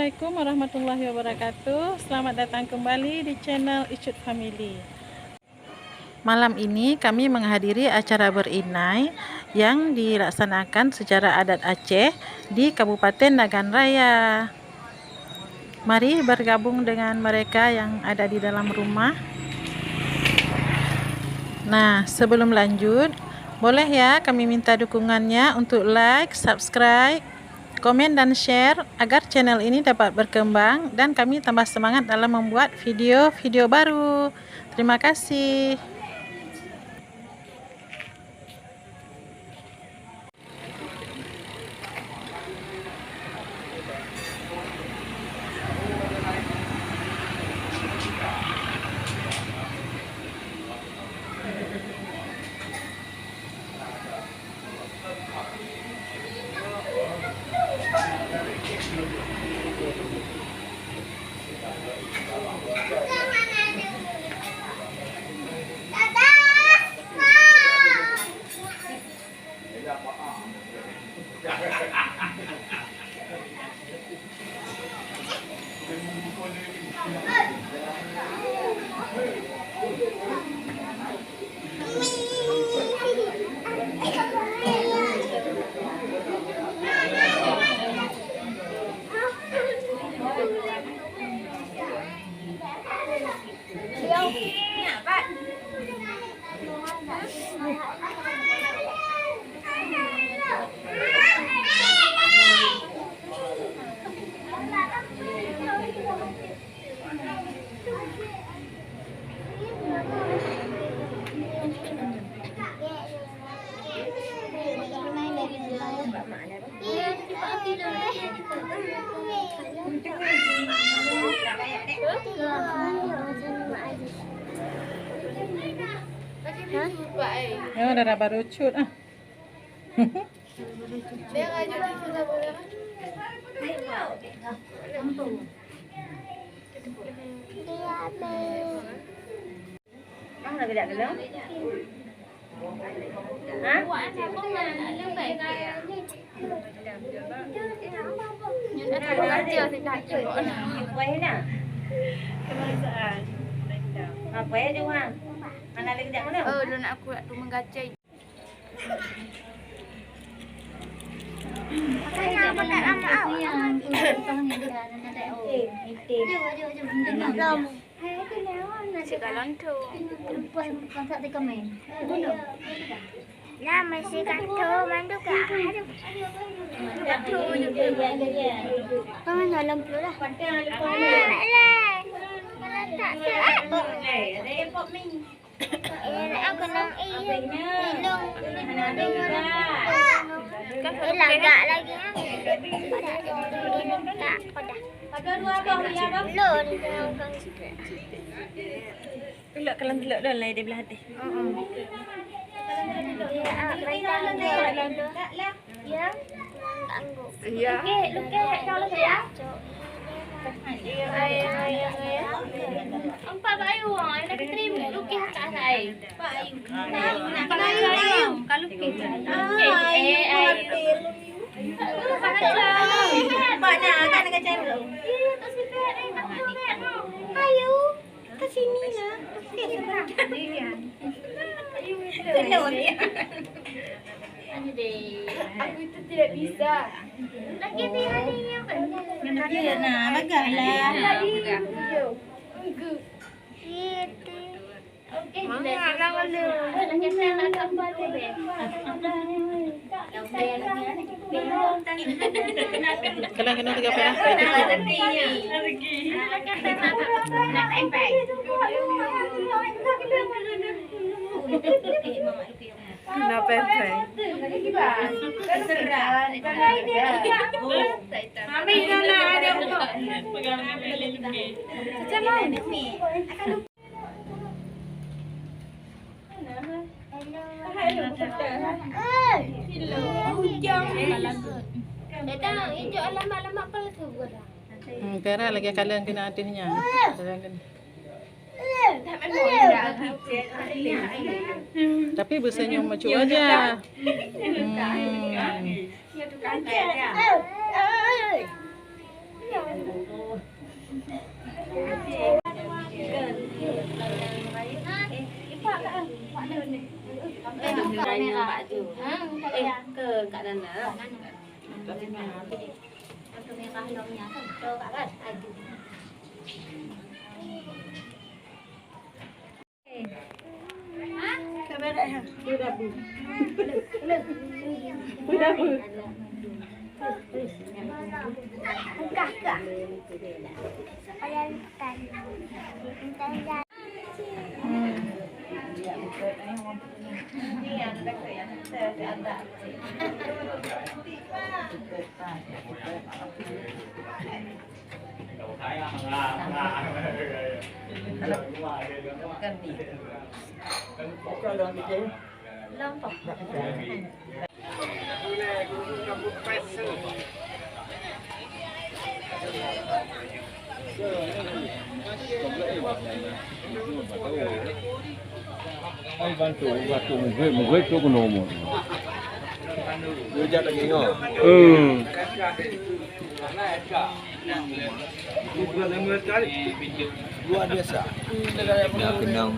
Assalamualaikum warahmatullahi wabarakatuh. Selamat datang kembali di channel Icut Family. Malam ini kami menghadiri acara berinai yang dilaksanakan secara adat Aceh di Kabupaten Nagan Raya. Mari bergabung dengan mereka yang ada di dalam rumah. Nah, sebelum lanjut, boleh ya kami minta dukungannya untuk like, subscribe, komen dan share agar channel ini dapat berkembang dan kami tambah semangat dalam membuat video-video baru. Terima kasih. Ya udah baru cut ah. Apa ya dia orang? Mana lagi dak mana? Lu nak aku tu menggacai. Saya apa tak lama awak. Yang tahu ni dia nak dak oh. Jom. Hai tu lawan nak Segalon tu. perempuan kontak dekat main. Lah masih kantor mandu ke? Aduh. Kantor dia. Paman dalam pula lah. Tak tak. Ada pop ni. Aku nang minum. Kan lagak lagi ah. Tak pada. Ada dua abang ni abang. Lon. Kelak kalang kelak dah lah dia belah hati. Ya. Tangguh. Ya. Lukis kalau saya. Empat bayu orang nak terima lukis kat saya. Pak Ayu. Nak Ayu. Kalau lukis. Pak nak nak cari dulu. Tak sifat Ayu. Ke sini lah. Telur dia. Aku itu tidak bisa. Lagi ni yang kan. Dia nak bagailah. Okey, mana lawan lu. Nak kita nak gambar dia. Kalian kena tiga pera. Nak tempat. Kenapa pempe? Mami nak ada untuk. Macam mana ni? Datang, hijau alamat-alamat apa tu gua. Pera lagi kalian kena hatinya. Kalian kena. Tapi bersenyum macam aja. Kakak. Ayam kan. Ai bantu mungkin tu kuno mo. Dua jam lagi ngau. Luar biasa. Kenang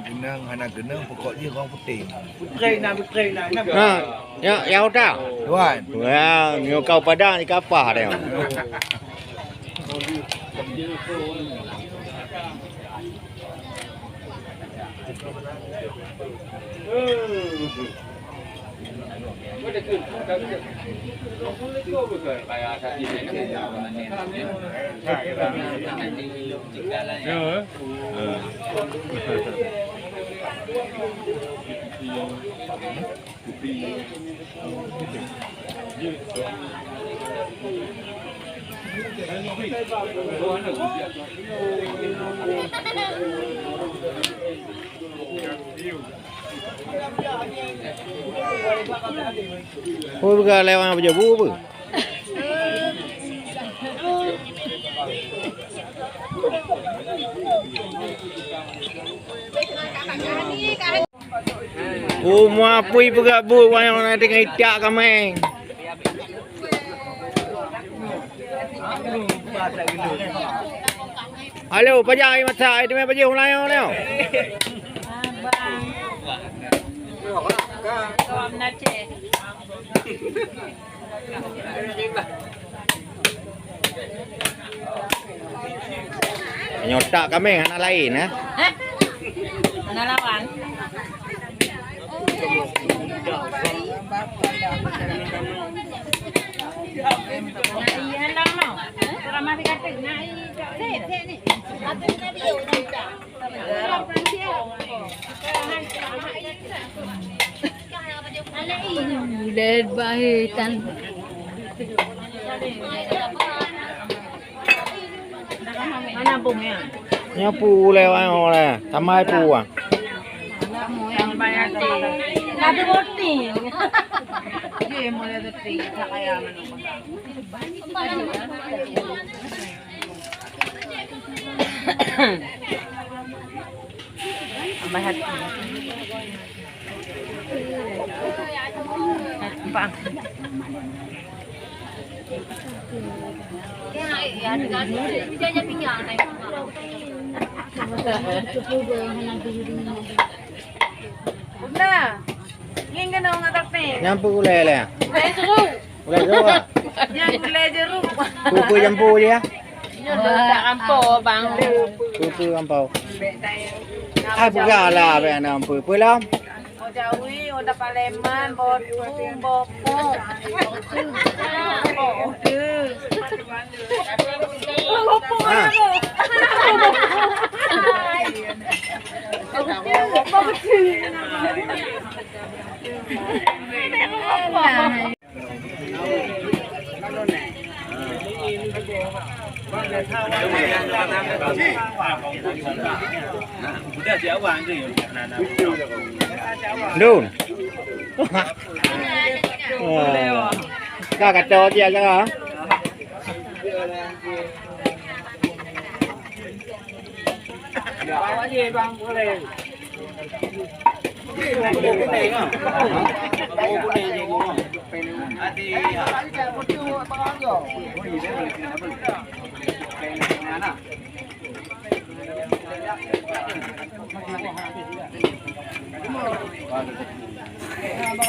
Genang, anak genang, pokoknya orang putih. Ya dah. Tuan. Wah, nyo kau padang ni kapah dia. Ôi bây leo vào giờ bú bự. Mua pui bây bu qua yang dengan itak kami. Halo, pajak ai masak itu memang pajak ulai leo. Nyotak kami anak lain eh. Anak lawan. Iya lah mau. Orang mati kata nai. Sek ni. Atau ni dia udah tak. Led bahitan. Mana punya? Nya pu leo ai ole. Tamai pu ah. Yang banyak tu. Ada roti. Dia mulai roti. Tak kaya Ambil hati. Bang. Ya, ada dia pinggang naik. Bunda. Ingin kena orang tapi. Nyampu ulai le. Ulai jeruk. Ulai jeruk. Yang ulai jeruk. Pupu jampu dia. Tak ampau bang. Pupu ampau. Ai buka lah be ana ampu. Pulam. Jawi, udah Paleman, Botung, Bopok. Đun. Cả trò gì vậy hả? Bawa dia bang boleh.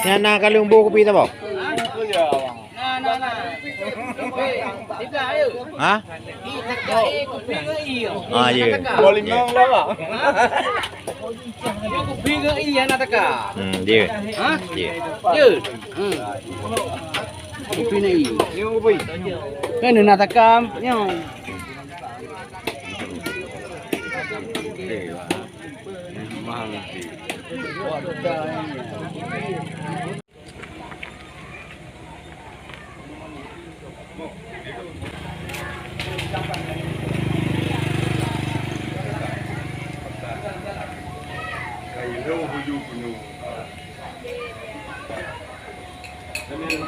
Yan na kalung buku kopi tak, Pak? Ha? Ah, ya. Boleh memang lah, Pak. Kopi ke iya nak taka? Dia. Ha? Dia. Ya. Kopi ni. Ni kopi. Kan nak taka nyong. Mahal nanti.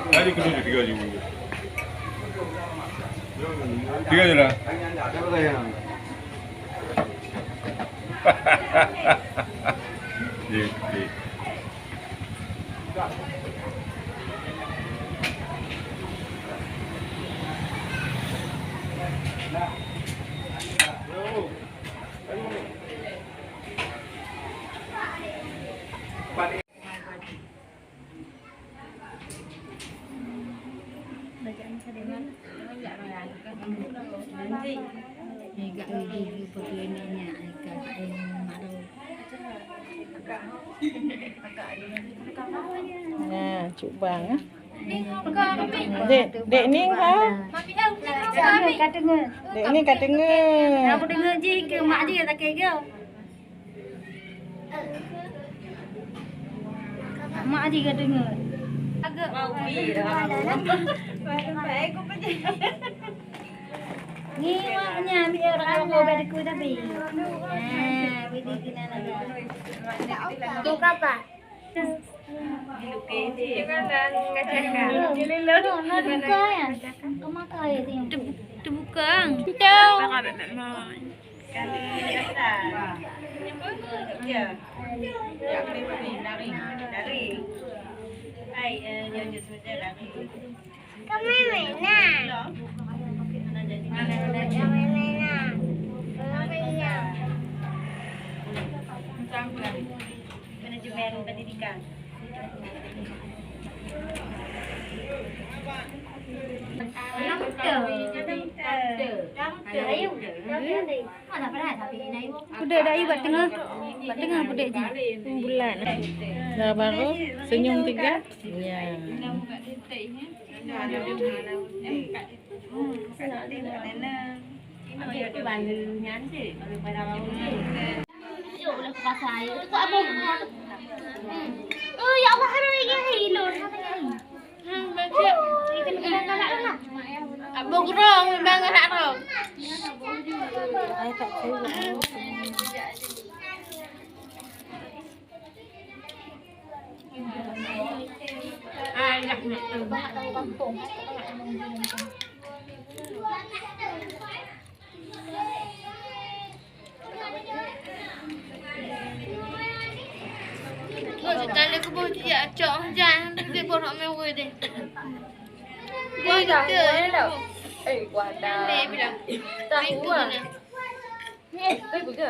Hari kedua 3,000. 3 je lah. Dia. Nah, cuk bang ah. Dek Ning ha? Dek Ning kat tengah. Aku dengar je ke mak dia tak kira. Mak dia kat dengar. Agak mau pi dah. Baik aku pergi. Ni maknya ambil orang aku beriku tapi. Beri kena nak. Tu apa? Terbuka. Kami mana? Manajemen pendidikan. Budak dah buat tengah budak je. Bulan. Dah baru senyum 3. Ya. Boleh pasal air. Tu kok abang. Oh ya Allah ada lagi hilo. Baca. Kita nak galak lah. Abang gerong memang galak rong. Ai tak tahu. Ai nak banyak tahu kampung. Sekali aku bawa dia acak jangan dia borok mewah deh. Gua dah dah. Gua dah. Ni bilang. Tahu ah. Buka.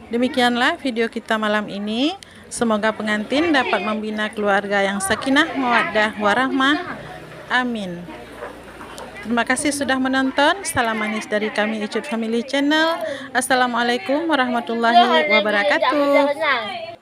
Demikianlah video kita malam ini. Semoga pengantin dapat membina keluarga yang sakinah, mawaddah, warahmah. Amin. Terima kasih sudah menonton. Salam manis dari kami Icut Family Channel. Assalamualaikum warahmatullahi wabarakatuh.